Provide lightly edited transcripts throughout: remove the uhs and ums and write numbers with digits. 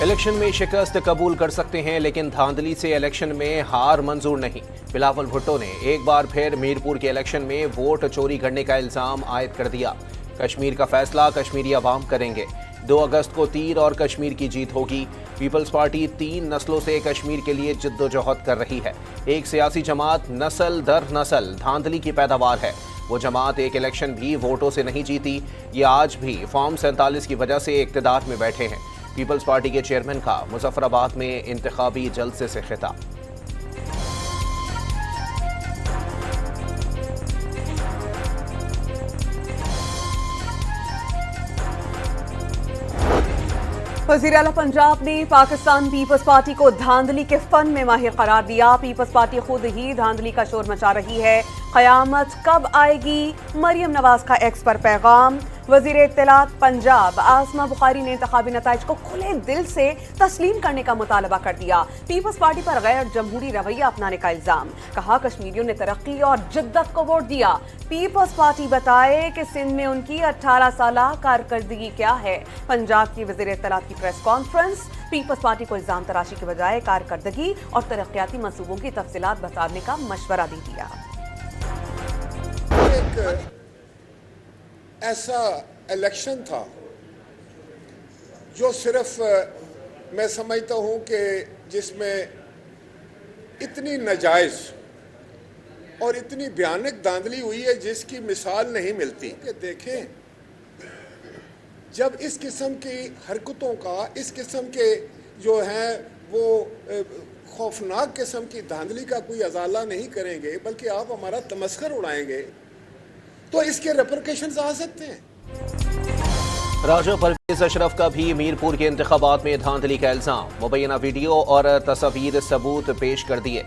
Election میں شکست قبول کر سکتے ہیں لیکن دھاندلی سے الیکشن میں ہار منظور نہیں۔ بلاول بھٹو نے ایک بار پھر میرپور کے الیکشن میں ووٹ چوری کرنے کا الزام عائد کر دیا۔ کشمیر کا فیصلہ کشمیری عوام کریں گے۔ 2 اگست کو تیر اور کشمیر کی جیت ہوگی۔ پیپلز پارٹی 3 نسلوں سے کشمیر کے لیے جد و جہد کر رہی ہے۔ ایک سیاسی جماعت نسل در نسل دھاندلی کی پیداوار ہے۔ وہ جماعت ایک الیکشن بھی ووٹوں سے نہیں جیتی۔ یہ آج بھی فارم 47 کی وجہ سے اقتدار میں بیٹھے ہیں۔ پیپلز پارٹی کے چیئرمین کا مظفر آباد میں انتخابی جلسے سے خطاب۔ وزیر اعلیٰ پنجاب نے پاکستان پیپلز پارٹی کو دھاندلی کے فن میں ماہر قرار دیا۔ پیپلز پارٹی خود ہی دھاندلی کا شور مچا رہی ہے۔ قیامت کب آئے گی؟ مریم نواز کا ایکس پر پیغام۔ وزیر اطلاعات پنجاب آسما بخاری نے انتخابی نتائج کو کھلے دل سے تسلیم کرنے کا مطالبہ کر دیا۔ پیپلز پارٹی پر غیر جمہوری رویہ اپنانے کا الزام۔ کہا کشمیریوں نے ترقی اور جدت کو ووٹ دیا۔ پیپلز پارٹی بتائے کہ سندھ میں ان کی 18 سالہ کارکردگی کیا ہے۔ پنجاب کی وزیر اطلاعات کی پریس کانفرنس۔ پیپلز پارٹی کو الزام تراشی کے بجائے کارکردگی اور ترقیاتی منصوبوں کی تفصیلات بتانے کا مشورہ بھی دیا۔ ایک ایسا الیکشن تھا جو صرف میں سمجھتا ہوں کہ جس میں اتنی ناجائز اور اتنی بھیانک دھاندلی ہوئی ہے جس کی مثال نہیں ملتی۔ کہ دیکھیں جب اس قسم کی حرکتوں کا اس قسم کے جو ہیں وہ خوفناک قسم کی دھاندلی کا کوئی ازالہ نہیں کریں گے بلکہ آپ ہمارا تمسخر اڑائیں گے تو اس کے ریپرکیشنز آ سکتے ہیں۔ راجہ پرویز اشرف کا بھی میرپور کے انتخابات میں دھاندلی کا الزام۔ مبینہ ویڈیو اور تصاویر ثبوت پیش کر دیے۔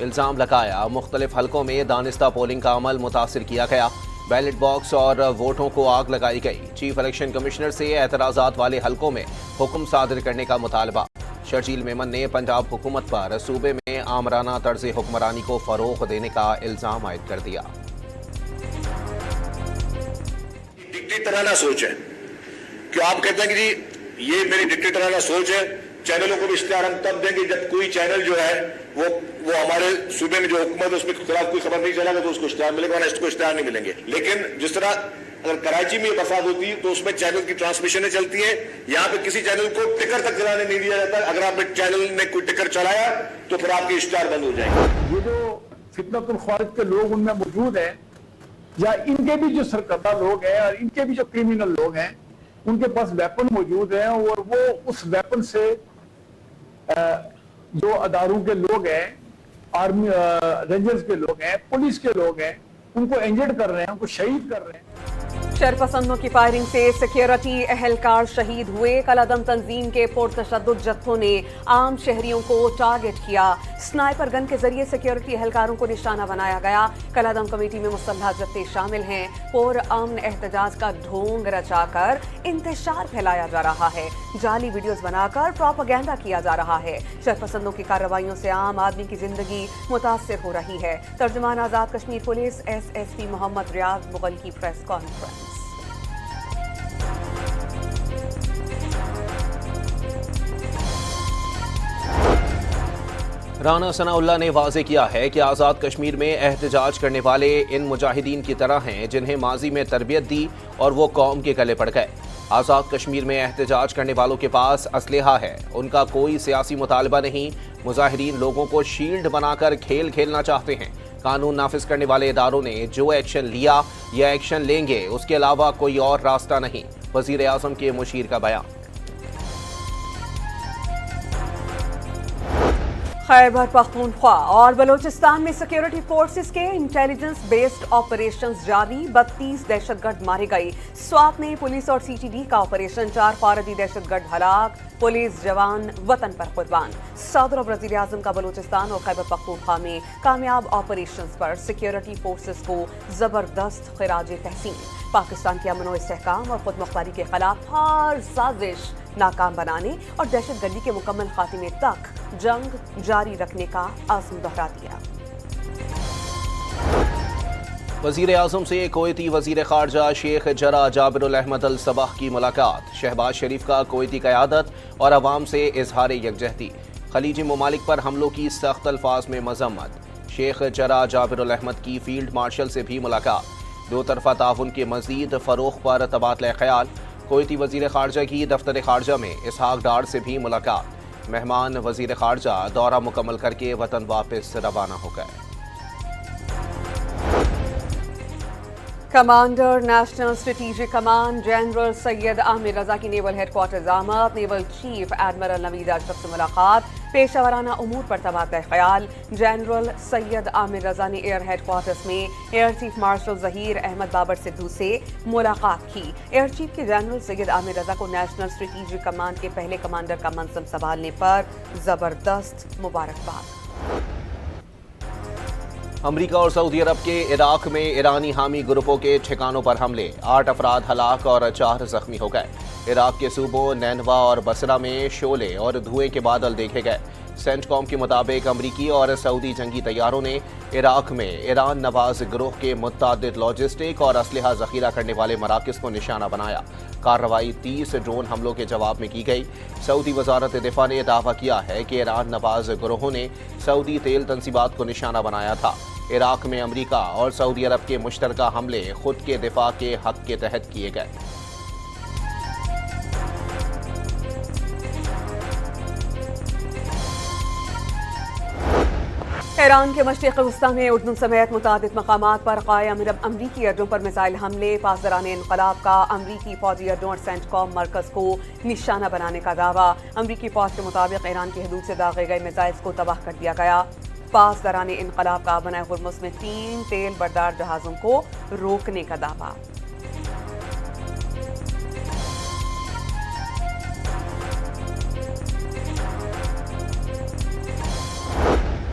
الزام لگایا مختلف حلقوں میں دانستہ پولنگ کا عمل متاثر کیا گیا۔ بیلٹ باکس اور ووٹوں کو آگ لگائی گئی۔ چیف الیکشن کمشنر سے اعتراضات والے حلقوں میں حکم صادر کرنے کا مطالبہ۔ شرجیل میمن نے پنجاب حکومت پر صوبے میں آمرانہ طرز حکمرانی کو فروغ دینے کا الزام عائد کر دیا۔ ڈکٹیٹرانہ سوچ ہے کہ آپ کہتے ہیں کہ جی یہ میری ڈکٹیٹرانہ سوچ ہے، چینلوں کو بھی اختیار ہم تب دیں گے جب کوئی چینل جو ہے وہ ہمارے صوبے میں جو حکومت ہے اس کے خلاف کوئی خبر نہیں چلا گا تو اس کو اشتہار ملے گا، ورنہ اس کو اشتہار نہیں ملیں گے۔ لیکن جس طرح اگر کراچی میں یہ فساد ہوتی ہے تو اس میں چینل کی ٹرانسمیشنیں چلتی ہیں، یہاں پہ کسی چینل کو ٹکر تک چلانے نہیں دیا جاتا۔ اگر آپ نے چینل نے کوئی ٹکر چلایا تو پھر آپ کے اشتہار بند ہو جائیں گے۔ یہ جو فتنۃ الخوارج کے لوگ ان میں موجود ہیں یا ان کے بھی جو سرکردہ لوگ ہیں اور ان کے بھی جو کرمنل لوگ ہیں ان کے پاس ویپن موجود ہیں اور وہ اس ویپن سے جو اداروں کے لوگ ہیں، آرمی رینجرز کے لوگ ہیں، پولیس کے لوگ ہیں، ان کو انجرڈ کر رہے ہیں، ان کو شہید کر رہے ہیں۔ شرپسندوں کی فائرنگ سے سیکیورٹی اہلکار شہید ہوئے۔ کالعدم تنظیم کے پرتشدد جتھوں نے عام شہریوں کو ٹارگٹ کیا۔ سنائپر گن کے ذریعے سیکیورٹی اہلکاروں کو نشانہ بنایا گیا۔ کالعدم کمیٹی میں مسلح جتھے شامل ہیں۔ پرامن احتجاج کا ڈھونگ رچا کر انتشار پھیلایا جا رہا ہے۔ جعلی ویڈیوز بنا کر پروپیگنڈا کیا جا رہا ہے۔ شرپسندوں کی کارروائیوں سے عام آدمی کی زندگی متاثر ہو رہی ہے۔ ترجمان Azad Kashmir police S S P Muhammad Riaz Mughal کی press conference. Rana Sanaullah نے واضح کیا ہے کہ آزاد کشمیر میں احتجاج کرنے والے ان مجاہدین کی طرح ہیں جنہیں ماضی میں تربیت دی اور وہ قوم کے گلے پڑ گئے۔ آزاد کشمیر میں احتجاج کرنے والوں کے پاس اسلحہ ہے، ان کا کوئی سیاسی مطالبہ نہیں۔ مظاہرین لوگوں کو شیلڈ بنا کر کھیل کھیلنا چاہتے ہیں۔ قانون نافذ کرنے والے اداروں نے جو ایکشن لیا یا ایکشن لیں گے اس کے علاوہ کوئی اور راستہ نہیں۔ وزیر اعظم کے مشیر کا بیان۔ خیبر پختونخوا اور بلوچستان میں سیکیورٹی فورسز کے انٹیلیجنس بیسڈ آپریشنز جاری۔ 32 دہشت گرد مارے گئے۔ سوات میں پولیس اور سی ٹی ڈی کا آپریشن، 4 خارجی دہشت گرد ہلاک، پولیس جوان وطن پر قربان۔ صدر اور وزیر اعظم کا بلوچستان اور خیبر پختونخوا میں کامیاب آپریشنز پر سیکیورٹی فورسز کو زبردست خراج تحسین۔ پاکستان کے امن و استحکام اور خود مختاری کے خلاف ہر سازش ناکام بنانے اور دہشت گردی کے مکمل خاتمے تک جنگ جاری رکھنے کا عزم دہرا دیا۔ وزیر اعظم سے کویتی وزیر خارجہ شیخ جرا جابر الاحمد الصباح کی ملاقات، شہباز شریف کا کویتی قیادت اور عوام سے اظہار یکجہتی، خلیجی ممالک پر حملوں کی سخت الفاظ میں مذمت، شیخ جرا جابر الاحمد کی فیلڈ مارشل سے بھی ملاقات، دو طرفہ تعاون کے مزید فروغ پر تبادلہ خیال، کویتی وزیر خارجہ کی دفتر خارجہ میں اسحاق ڈار سے بھی ملاقات، مہمان وزیر خارجہ دورہ مکمل کر کے وطن واپس روانہ ہو گئے۔ Commander national strategic command general Syed Amir Raza کی نیول ہیڈ کوارٹرز آمد، نیول چیف ایڈمرل نوید اشرف سے ملاقات، پیشہ ورانہ امور پر تبادلہ خیال، جنرل سید عامر رضا نے ایئر ہیڈ کوارٹرز میں air chief marshal Zaheer Ahmed Babar Sidhu سے ملاقات کی۔ ایئر چیف کے جنرل سید عامر رضا کو نیشنل اسٹریٹجک کمانڈ کے پہلے کمانڈر کا منصب سنبھالنے پر زبردست مبارکباد۔ امریکہ اور سعودی عرب کے عراق میں ایرانی حامی گروپوں کے ٹھکانوں پر حملے، 8 افراد ہلاک اور 4 زخمی ہو گئے۔ عراق کے صوبوں نینوا اور بصرہ میں شعلے اور دھوئیں کے بادل دیکھے گئے۔ سینٹ کام کے مطابق امریکی اور سعودی جنگی طیاروں نے عراق میں ایران نواز گروہ کے متعدد لاجسٹک اور اسلحہ ذخیرہ کرنے والے مراکز کو نشانہ بنایا۔ کارروائی 30 ڈرون حملوں کے جواب میں کی گئی۔ سعودی وزارت دفاع نے دعویٰ کیا ہے کہ ایران نواز گروہوں نے سعودی تیل تنصیبات کو نشانہ بنایا تھا۔ عراق میں امریکہ اور سعودی عرب کے مشترکہ حملے خود کے دفاع کے حق کے تحت کیے گئے۔ ایران کے مشرق وسطی میں اردن سمیت متعدد مقامات پر قائم امریکی اڈوں پر میزائل حملے، پاسداران انقلاب کا امریکی فوجی اڈوں اور سینٹ کام مرکز کو نشانہ بنانے کا دعویٰ۔ امریکی فوج کے مطابق ایران کی حدود سے داغے گئے میزائلز کو تباہ کر دیا گیا۔ پاسداران انقلاب کا بنائے ہرمز میں 3 تیل بردار جہازوں کو روکنے کا دعویٰ۔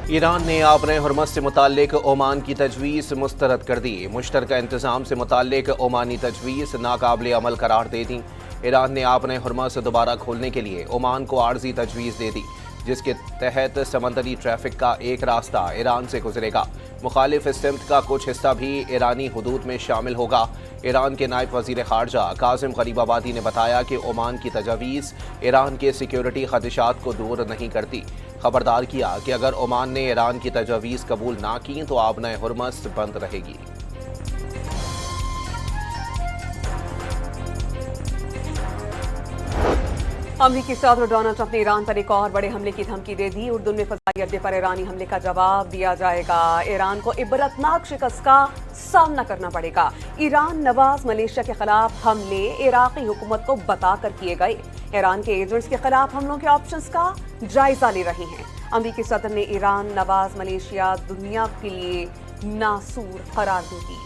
ایران نے آبرۂ ہرمز سے متعلق عمان کی تجویز مسترد کر دی، مشترکہ انتظام سے متعلق عمانی تجویز ناقابل عمل قرار دے دی۔ ایران نے آبرۂ ہرمز دوبارہ کھولنے کے لیے عمان کو عارضی تجویز دے دی، جس کے تحت سمندری ٹریفک کا ایک راستہ ایران سے گزرے گا۔ مخالف سمت کا کچھ حصہ بھی ایرانی حدود میں شامل ہوگا۔ ایران کے نائب وزیر خارجہ کاظم غریب آبادی نے بتایا کہ عمان کی تجاویز ایران کے سیکیورٹی خدشات کو دور نہیں کرتی۔ خبردار کیا کہ اگر عمان نے ایران کی تجاویز قبول نہ کی تو آبرۂ ہرمز بند رہے گی۔ امریکی صدر ڈونلڈ ٹرمپ نے ایران پر ایک اور بڑے حملے کی دھمکی دے دی۔ اردن میں فضائی اڈے پر ایرانی حملے کا جواب دیا جائے گا۔ ایران کو عبرتناک شکست کا سامنا کرنا پڑے گا۔ ایران نواز ملیشیا کے خلاف حملے عراقی حکومت کو بتا کر کیے گئے۔ ایران کے ایجنٹس کے خلاف حملوں کے آپشنز کا جائزہ لے رہے ہیں۔ امریکی صدر نے ایران نواز ملیشیا دنیا کے لیے ناسور قرار دے دی۔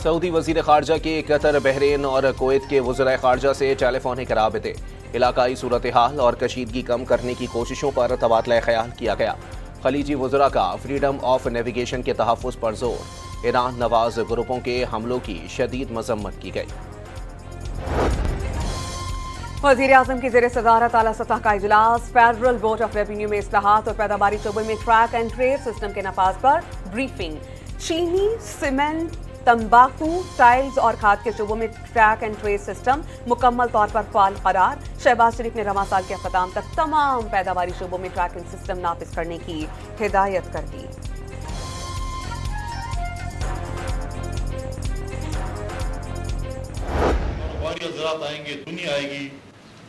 سعودی وزیر خارجہ کے قطر، بحرین اور کویت کے وزراء خارجہ سے ٹیلی فونک رابطے، علاقائی صورتحال اور کشیدگی کم کرنے کی کوششوں پر تبادلہ خیال کیا گیا۔ خلیجی وزراء کا فریڈم آف نیویگیشن کے تحفظ پر زور، ایران نواز گروپوں کے حملوں کی شدید مذمت کی گئی۔ وزیر اعظم کی زیر صدارت اعلیٰ سطح کا اجلاس، فیڈرل بورڈ آف ریونیو میں اصلاحات اور پیداواری شعبے میں ٹریک اینڈ ٹریس سسٹم کے نفاذ پر بریفنگ۔ چینی، سیمنٹ، تمباکو، ٹائلز اور کھاد کے شعبوں میں ٹریک اینڈ ٹریس سسٹم مکمل طور پر فعال قرار۔ شہباز شریف نے رواں سال کے اختتام تک تمام پیداواری شعبوں میں ٹریک اینڈ سسٹم نافذ کرنے کی ہدایت کر دی۔ کاروباری حضرات آئیں گے، دنیا آئے گی،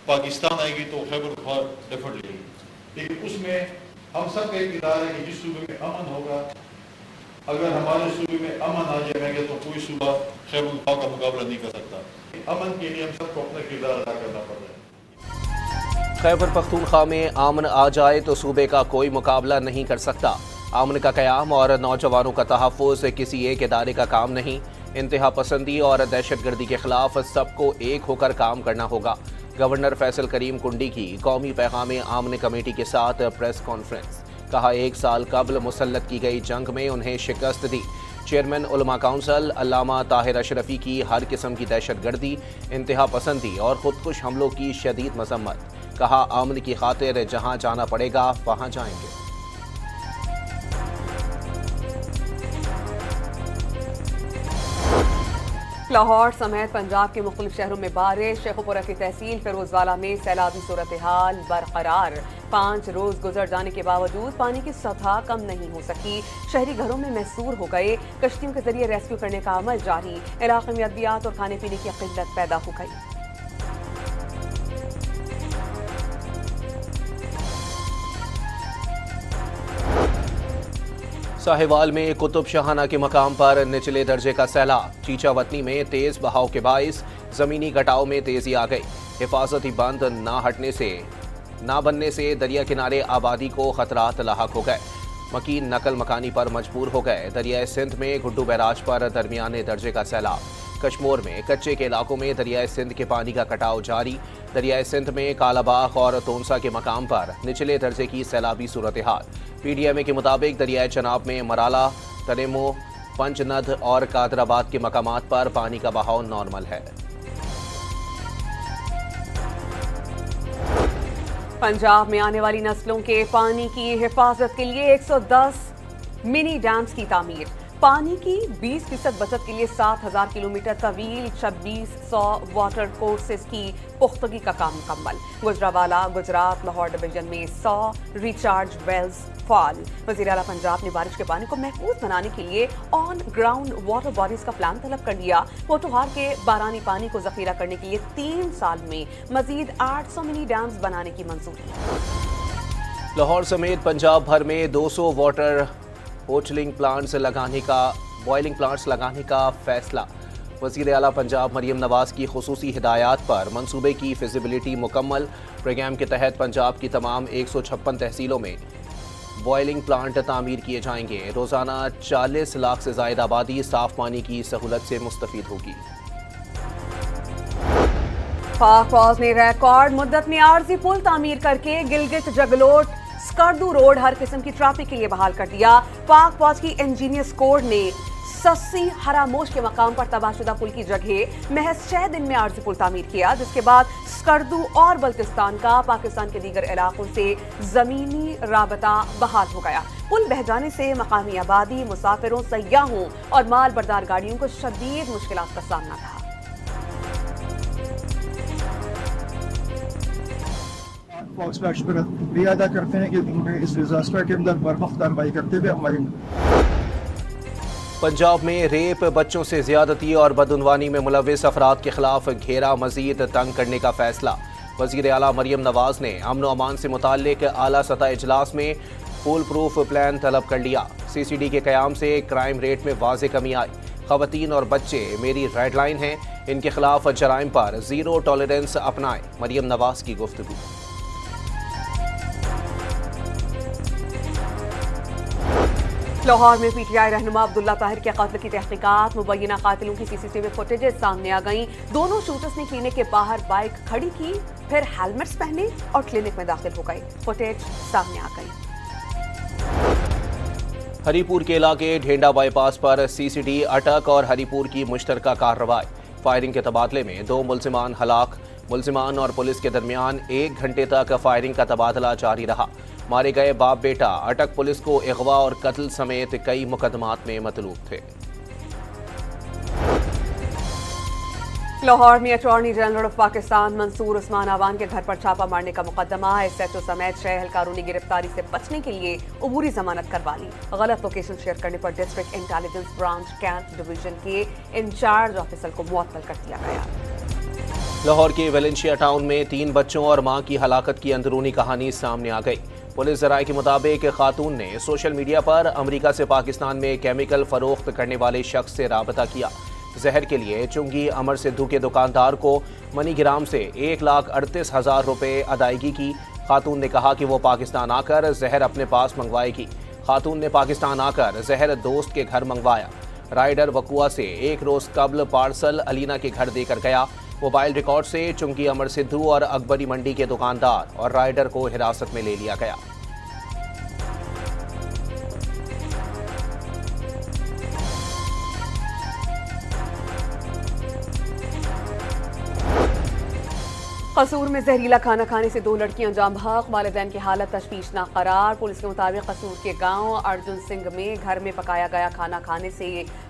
پاکستان آئے گی تو خیبر پختونخوا ڈیفرنٹ لے گی، لیکن اس میں ہم سب کا ایک ادارہ ہے کہ جس صوبے میں امن ہوگا، اگر ہمارے صوبے میں امن آ جائے گا تو کوئی صوبہ خیبر پختونخوا کا مقابلہ نہیں کر سکتا۔ امن کے لیے ہم سب کو اپنا کردار ادا کرنا پڑ رہا ہے۔ خیبر پختونخوا میں امن آ جائے تو صوبے کا کوئی مقابلہ نہیں کر سکتا۔ امن کا قیام اور نوجوانوں کا تحفظ کسی ایک ادارے کا کام نہیں۔ انتہا پسندی اور دہشت گردی کے خلاف سب کو ایک ہو کر کام کرنا ہوگا۔ گورنر فیصل کریم کنڈی کی قومی پیغام امن کمیٹی کے ساتھ پریس کانفرنس، کہا 1 سال قبل مسلط کی گئی جنگ میں انہیں شکست دی۔ چیئرمین علماء کونسل علامہ طاہر اشرفی کی ہر قسم کی دہشت گردی، انتہا پسندی اور خودکش حملوں کی شدید مذمت، کہا امن کی خاطر جہاں جانا پڑے گا وہاں جائیں گے۔ لاہور سمیت پنجاب کے مختلف شہروں میں بارش، شیخو پورہ کی تحصیل فیروزوالا میں سیلابی صورتحال برقرار، 5 روز گزر جانے کے باوجود پانی کی سطح کم نہیں ہو سکی، شہری گھروں میں محصور ہو گئے، کشتیوں کے ذریعے ریسکیو کرنے کا عمل جاری، علاقے میں ادویات اور کھانے پینے کی قلت پیدا ہو گئی۔ ساہیوال میں قطب شاہانہ کے مقام پر نچلے درجے کا سیلاب، چیچا وطنی میں تیز بہاؤ کے باعث زمینی کٹاؤ میں تیزی آ گئی، حفاظتی بند نہ بننے سے دریا کنارے آبادی کو خطرات لاحق ہو گئے، مکین نقل مکانی پر مجبور ہو گئے، دریائے سندھ میں گڈو بیراج پر درمیانے درجے کا سیلاب، کشمور میں کچے کے علاقوں میں دریائے سندھ کے پانی کا کٹاؤ جاری، دریائے سندھ میں کالا باغ اور تونسا کے مقام پر نچلے درجے کی سیلابی صورتحال، پی ڈی ایم اے کے مطابق دریائے چناب میں مرالا، تنیمو، پنج ند اور قادر آباد کے مقامات پر پانی کا بہاؤ نارمل ہے۔ پنجاب میں آنے والی نسلوں کے پانی کی حفاظت کے لیے 110 منی ڈیمز کی تعمیر، پانی کی 20% بچت کے لیے 7000 کلومیٹر طویل 2600 واٹر کورسز کی پختگی کا کام مکمل، گجرانوالہ گجرات لاہور ڈویژن میں 100 ریچارج ویلز فعال، وزیر اعلیٰ پنجاب نے بارش کے پانی کو محفوظ بنانے کے لیے آن گراؤنڈ واٹر باڈیز کا پلان طلب کر لیا، پوٹوہار کے بارانی پانی کو ذخیرہ کرنے کے لیے 3 سال میں مزید 800 منی ڈیمز بنانے کی منظوری۔ لاہور سمیت پنجاب بھر میں 200 واٹر بوائلنگ پلانٹس لگانے کا فیصلہ، وزیر اعلیٰ پنجاب مریم نواز کی خصوصی ہدایات پر منصوبے کی فیزیبلٹی مکمل، پروگرام کے تحت پنجاب کی تمام 156 تحصیلوں میں بوائلنگ پلانٹ تعمیر کیے جائیں گے، روزانہ 40 لاکھ سے زائد آبادی صاف پانی کی سہولت سے مستفید ہوگی۔ پاک فوج نے ریکارڈ مدت میں عارضی پل تعمیر کر کے گلگت جگلوٹ سکردو روڈ ہر قسم کی ٹریفک کے لیے بحال کر دیا، پاک فوج کی انجینئرز کوڈ نے سسی ہراموش کے مقام پر تباہ شدہ پل کی جگہ محض 6 دن میں عارضی پل تعمیر کیا، جس کے بعد سکردو اور بلتستان کا پاکستان کے دیگر علاقوں سے زمینی رابطہ بحال ہو گیا۔ پل بہہ جانے سے مقامی آبادی، مسافروں، سیاحوں اور مال بردار گاڑیوں کو شدید مشکلات کا سامنا تھا۔ فوج کا شکریہ ادا کرتے ہیں کہ انہوں نے اس ڈیزاسٹر کے اندر بر وقت کارروائی کرتے ہوئے ہماری پنجاب میں ریپ، بچوں سے زیادتی اور بدعنوانی میں ملوث افراد کے خلاف گھیرا مزید تنگ کرنے کا فیصلہ، وزیر اعلیٰ مریم نواز نے امن و امان سے متعلق اعلیٰ سطح اجلاس میں فول پروف پلان طلب کر لیا، سی سی ڈی کے قیام سے کرائم ریٹ میں واضح کمی آئی، خواتین اور بچے میری ریڈ لائن ہیں، ان کے خلاف جرائم پر زیرو ٹالرنس اپنائیں، مریم نواز کی گفتگو۔ لاہور میں پی ٹی آئی رہنما عبداللہ طاہر کے قتل کی تحقیقات، مبینہ قاتلوں کی سی سی ٹی وی فوٹیجز سامنے آ گئیں، دونوں شوٹرز نے کلینک کے باہر بائک کھڑی کی، پھر ہیلمٹس پہنے اور کلینک میں داخل ہو گئے، فوٹیج سامنے آ گئی۔ ہری پور کے علاقے ڈھینڈا by pass per C C D اٹک اور ہری پور کی مشترکہ کارروائی، فائرنگ کے تبادلے میں 2 ملزمان ہلاک، ملزمان اور پولیس کے درمیان 1 گھنٹے تک فائرنگ کا تبادلہ جاری رہا، مارے گئے باپ بیٹا اٹک پولیس کو اغوا اور قتل سمیت کئی مقدمات میں مطلوب تھے۔ لاہور میں اٹارنی جنرل آف پاکستان منصور عثمان آوان کے گھر پر چھاپہ مارنے کا مقدمہ، ایس ایچ او سمیت 6 اہلکاروں نے گرفتاری سے بچنے کے لیے عبوری ضمانت کروا لی، غلط لوکیشن شیئر کرنے پر district intelligence branch cantt division کے انچارج آفیسر کو معطل کر دیا گیا۔ لاہور کے ویلنشیا ٹاؤن میں 3 بچوں اور ماں کی ہلاکت کی اندرونی کہانی سامنے آ گئی، پولیس ذرائع کے مطابق خاتون نے سوشل میڈیا پر امریکہ سے پاکستان میں کیمیکل فروخت کرنے والے شخص سے رابطہ کیا، زہر کے لیے چنگی امر سدھو کے دکاندار کو منی گرام سے 1,38,000 روپے ادائیگی کی، خاتون نے کہا کہ وہ پاکستان آ کر زہر اپنے پاس منگوائے گی، خاتون نے پاکستان آ کر زہر دوست کے گھر منگوایا، رائڈر وقوع سے 1 روز قبل پارسل علینا کے گھر دے کر گیا، موبائل ریکارڈ سے چنگی امر سدھو اور اکبری منڈی کے دکاندار اور رائڈر کو حراست میں لے لیا گیا۔ قصور میں زہریلا کھانا کھانے سے 2 لڑکیاں جاں بحق، والدین کی حالت تشویشناک قرار، پولیس کے مطابق قصور کے گاؤں ارجن سنگھ میں گھر میں پکایا گیا کھانا کھانے سے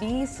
20